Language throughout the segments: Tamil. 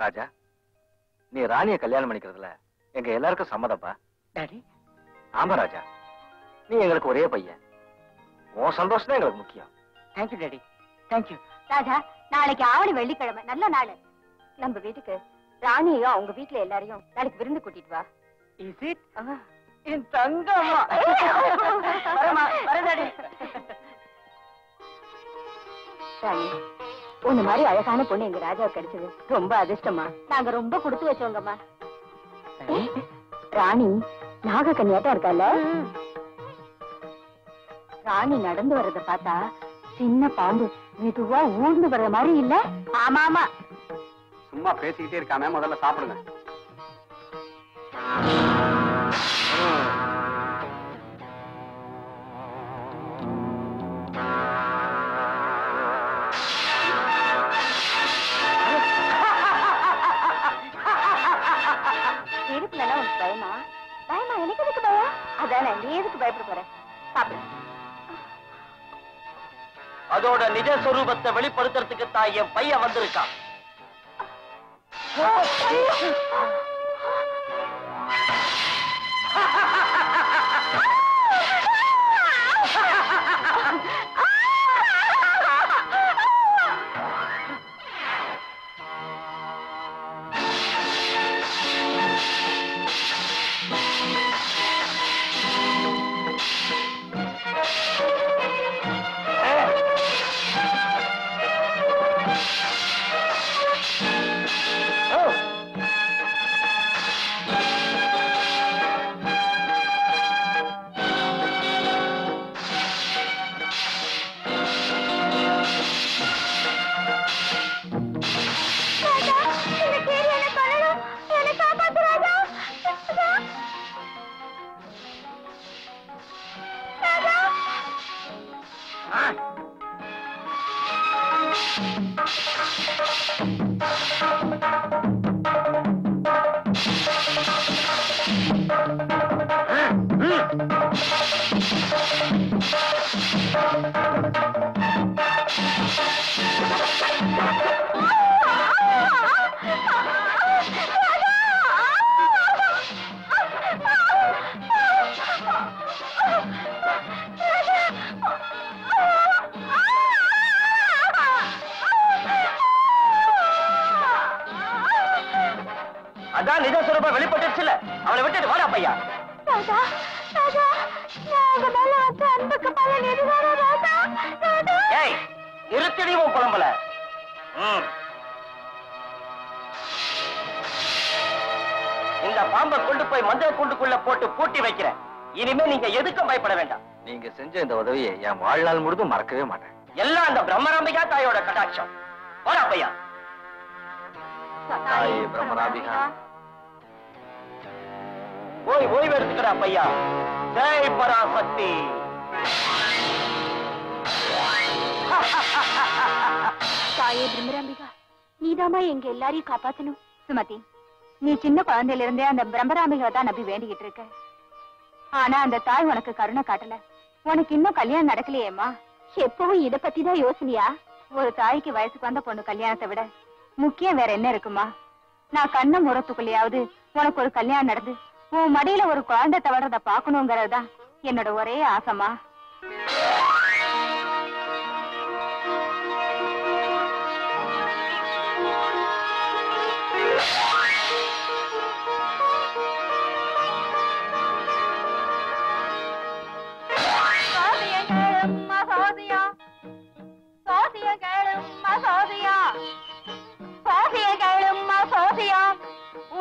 ராஜா, நீ ராணிய கல்யாணம் பண்ணிக்கிறதுல எங்க எல்லாருக்கும் சம்மதப்பா. டாடி. ஆமா ராஜா, நீ எங்களுக்கு ஒரே பையன். உன் சந்தோஷம் தான் எங்களுக்கு முக்கியம். Thank you daddy, thank you. ராஜா, நாளைக்கு ஆவணி வெள்ளிக்கிழமை நல்ல நாள். நம்ம வீட்டுக்கு ராணியையும் அவங்க வீட்டுல எல்லாரையும் நாளைக்கு விருந்து கூட்டிட்டு வா. Is it? என் தங்கம்மா. வரமா, வரதாடி. ராணி, உன்ன மாதிரி அழகான பொண்ணு எங்க ராஜாவுக்கு கிடைச்சது ரொம்ப அதிர்ஷ்டமா. நாங்க ரொம்ப கொடுத்து வச்சோங்கம்மா. ராணி நாக கன்னியாட்டா இருக்கல. ராணி நடந்து வர்றத பார்த்தா சின்ன பாம்பு மெதுவா ஊர்ந்து வர்ற மாதிரி இல்ல? ஆமா ஆமா. சும்மா பேசிக்கிட்டே இருக்காம முதல்ல சாப்பிடுங்க. இருப்புலன்னா உனக்கு பயமா? பயமா? எனக்கு எதுக்கு பயம்? அதானே, நீ எதுக்கு பயப்பட போற? சாப்பிடு. அதோட நிஜ சொரூபத்தை வெளிப்படுத்துறதுக்கு தான் என் பையன் வந்திருக்கான். அதான் நிஜ சொரூபம் வெளிப்பட்டுச்சுல, அவனை விட்டுட்டு வாடா பையா. ராஜா, ராஜா, நான் மேல வச்ச அன்புக்கு பலன் எதுவாரா ராஜா? ராஜா, ஏய், நிறுத்திடி உன் புலம்பல. இந்த பாம்பை கொண்டு போய் மஞ்சள் கூண்டுக்குள்ள போட்டு பூட்டி வைக்கிறேன். இனிமே நீங்க எதுக்கும் பயப்பட வேண்டாம். நீங்க செஞ்ச இந்த உதவியை என் வாழ்நாள் முழுதும் மறக்கவே மாட்டேன். எல்லாம் அந்த பிரம்மராம்பிகா தாயோட கடாட்சம். வாடா பையா. தாயே பிரம்மராம்பிகா, போய் ஓய்வு எடுத்துக்கிறா பையா. ஜெய் பராசக்தி. தாயே பிரம்மராம்பிகா, நீதாமா எங்க எல்லாரையும் காப்பாத்தணும். சுமதி, நீ சின்ன குழந்தையில இருந்தே அந்த பிரம்மராம்பிகா தான் நம்பி வேண்டிக்கிட்டு இருக்க. ஆனா அந்த தாய் உனக்கு கருணை காட்டல. உனக்கு இன்னும் கல்யாணம் நடக்கலையேம்மா? எப்பவும் இத பத்தி தான் யோசனையா? ஒரு தாய்க்கு வயசுக்கு வந்த பொண்ணு கல்யாணத்தை விட முக்கியம் வேற என்ன இருக்குமா? நான் கண்ண முறத்துக்குள்ளயாவது உனக்கு ஒரு கல்யாணம் நடந்து உன் மடியில ஒரு குழந்தை தவறத பாக்கணுங்கிறதுதான் என்னோட ஒரே ஆசைமா.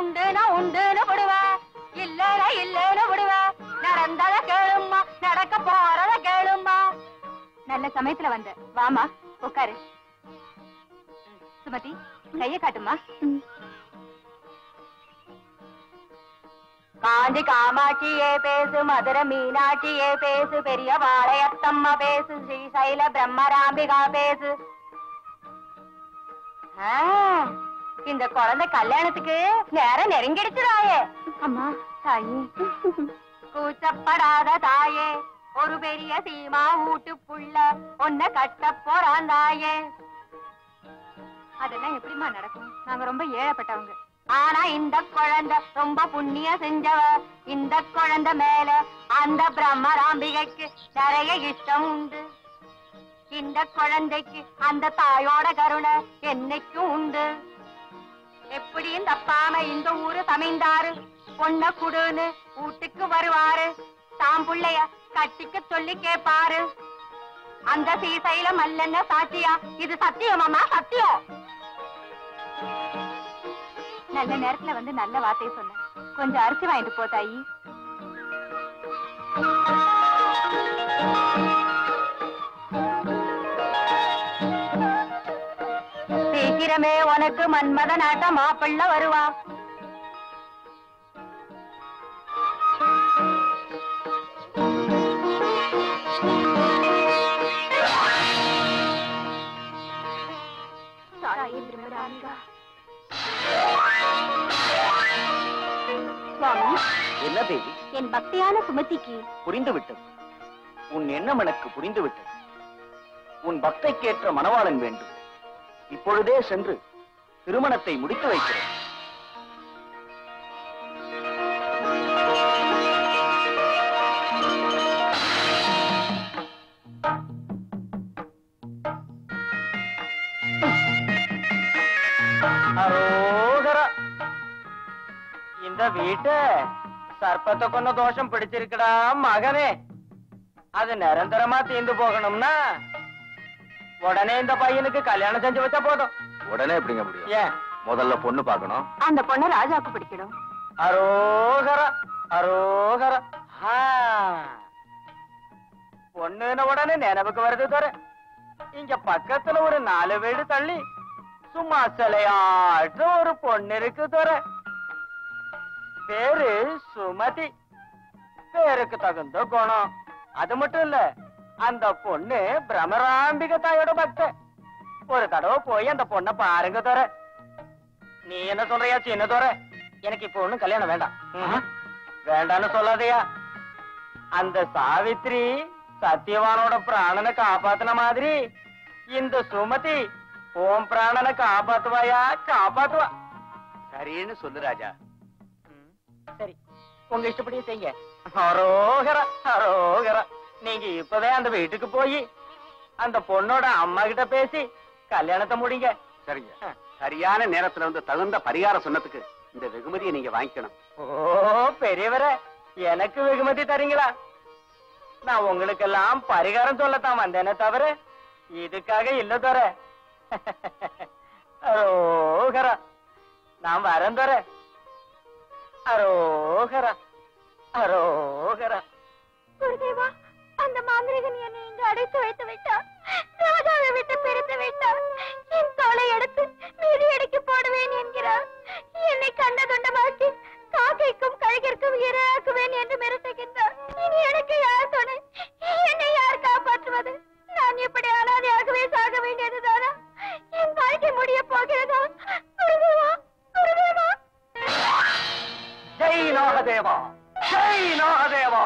உண்டுனா உண்டுன்னு விடுவா, இல்லனா இல்லன்னு விடுவா. நடந்தத கேளும்மா, நடக்க போறத கேளும்மா. நல்ல சமயத்துல வந்த, வாமா உட்காரு. சுமதி, கைய காட்டுமா. காஞ்சி காமாட்சியே பேசு, மதுரை மீனாட்சியே பேசு, பெரிய வாழையத்தம்மா பேசு, ஸ்ரீசைல பிரம்மராம்பிகா பேசு. இந்த குழந்தை கல்யாணத்துக்கு நேரம் நெருங்கிடுச்சுதாயே. அம்மா தாயே, கூச்சப்படாத தாயே, ஒரு பெரிய சீமா வீட்டு புள்ள ஒன்ன கட்ட போறான் தாயே. அதெல்லாம் எப்படிமா நடக்கும்? நாங்க ரொம்ப ஏழைப்பட்டவங்க. ஆனா இந்த குழந்தை ரொம்ப புண்ணியம் செஞ்சவ. இந்த குழந்தை மேல அந்த பிரம்மராம்பிகைக்கு நிறைய இஷ்டம் உண்டு. இந்த குழந்தைக்கு அந்த தாயோட கருணை என்னைக்கும் உண்டு. எப்படியும் தப்பாம இந்த ஊரு சமைந்தாரு. பொண்ண குடுன்னு வீட்டுக்கு வருவாரு. தாம் புள்ளைய கட்டிக்க சொல்லி கேப்பாரு. அந்த சீசையில மல்லென்ன சாட்சியா? இது சத்தியமாமா? சத்தியம். நல்ல நேரத்துல வந்து நல்ல வார்த்தையை சொன்ன. கொஞ்சம் அரிசி வாங்கிட்டு போ தாயி. சீக்கிரமே உனக்கு மன்மத நாட்ட மாப்பிள்ள வருவா. சுவாமி, என்ன தேவி? என் பக்தியான சுமதிக்கு புரிந்து விட்டது. உன் எண்ணம் எனக்கு புரிந்து விட்டது. உன் பக்தைக்கேற்ற மணவாளன் வேண்டும். இப்பொழுதே சென்று திருமணத்தை முடித்து வைக்கிறேன். அரோகரா. இந்த வீட்டை சர்ப்பத்தை கொன்ன தோஷம் பிடிச்சிருக்கடா மகனே. அது நிரந்தரமா தீர்ந்து போகணும்னா உடனே இந்த பையனுக்கு கல்யாணம் செஞ்சு வச்சா போதும். உடனே எப்படிங்க முடியும்? ஏன்? முதல்ல பொண்ணு பார்க்கணும். அந்த பொண்ணு ராஜாவுக்கு பிடிக்கணும். அரோகரா அரோகரா. பொண்ணுன உடனே நினைவுக்கு வருது தர. இங்க பக்கத்துல ஒரு 4 வீடு தள்ளி சும்மா சிலையாட்டு ஒரு பொண்ணு இருக்கு தர. பேரு சுமதி. பேருக்கு தகுந்த குணம். அது மட்டும் இல்ல, அந்த பொண்ணு பிரம்மராம்பிகை தாயோட பக்த. ஒரு தடவை போய் அந்த பொண்ணை பாருங்க தர. நீ என்ன சொல்றியா சின்ன தோற? எனக்கு இப்ப ஒண்ணும் கல்யாணம் வேண்டாம். வேண்டான்னு சொல்லாதையா. அந்த சாவித்ரி சத்தியவானோட பிராணனை காப்பாத்தின மாதிரி இந்த சுமதி ஓம் பிராணனை காப்பாத்துவாயா? காப்பாத்துவா. சரின்னு சொல்லு ராஜா. சரி, உங்க இஷ்டப்படியே செய்யுங்க. அரோகரா அரோகரா. நீங்க இப்பவே அந்த வீட்டுக்கு போய் அந்த பொண்ணோட அம்மா கிட்ட பேசி கல்யாணத்தை முடிங்க. சரிங்க. சரியான நேரத்துல வந்து தகுந்த பரிகாரம் சொன்னதுக்கு இந்த வெகுமதியை நீங்க வாங்கிக்கணும். ஓ பெரியவரே, எனக்கு வெகுமதி தரீங்களா? நான் உங்களுக்கெல்லாம் பரிகாரம் சொல்லத்தான் வந்தேனே தவிர இதுக்காக இல்ல தர. அரோகரா. நான் வரேன் தர. அரோகரா அரோகரா. குருதேவா, அந்த மாந்திரிகன் என்னை இங்கு அடைத்து வைத்து விட்டார். ராஜாவை விட்டு பிரித்து விட்டார். என் தோலை எடுத்து மீதி அடிக்கு போடுவேன் என்கிறார். என்னை கண்டதுண்டமாக்கி காக்கைக்கும் கழுகிற்கும் இரையாக்குவேன் என்று மிரட்டுகின்றார். இனி எனக்கு யார் துணை? என்னை யார் காப்பாற்றுவது? நான் இப்படி அனாதையாகவே சாக வேண்டியதுதானா? என் வாழ்க்கை முடிய போகிறதா? குருதேவா, குருதேவா. ஜெய் நாகதேவா, ஜெய் நாகதேவா.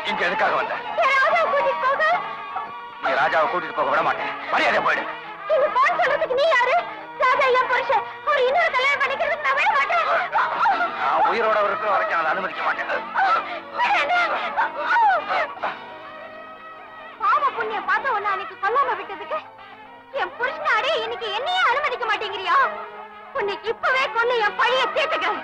இங்க எதுக்காக வந்த? நீ ராஜாவை கூட்டிட்டு போக விட மாட்டேன். மரியாதை போயிடு. சொல்றதுக்கு நீ யாரு? ராஜா என் புருஷன். ஒரு இன்னொரு கல்யாணம் பண்ணிக்கிறதுக்கு நான் விட மாட்டேன். நான் உயிரோட இருக்கிற வரைக்கும் அதை அனுமதிக்க மாட்டேன். பாவ புண்ணியம் பார்த்த ஒண்ணு அன்னைக்கு கொல்லாம விட்டதுக்கு என் புருஷன் அடைய இன்னைக்கு என்னையே அனுமதிக்க மாட்டேங்கிறியா? உன்னைக்கு இப்பவே கொண்டு என் பழைய சேர்த்துக்கிறேன்.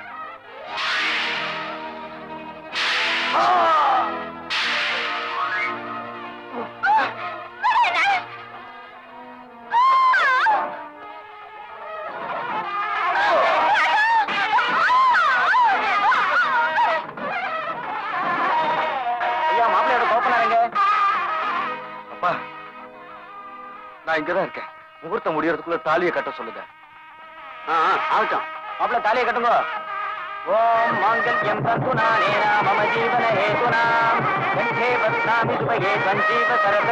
நான் இங்கதான் இருக்கேன். முகூர்த்தம் முடியறதுக்குள்ள தாலியை கட்ட சொல்லுங்க. ஆகட்டும். மாப்பிள்ள தாலியை கட்டுங்க. ஓம் மாங்கல்யம் தந்துனா நேனா மம ஜீவன ஹேதுனா கண்டே பத்னாமி சுபகே சஞ்சீவ சரத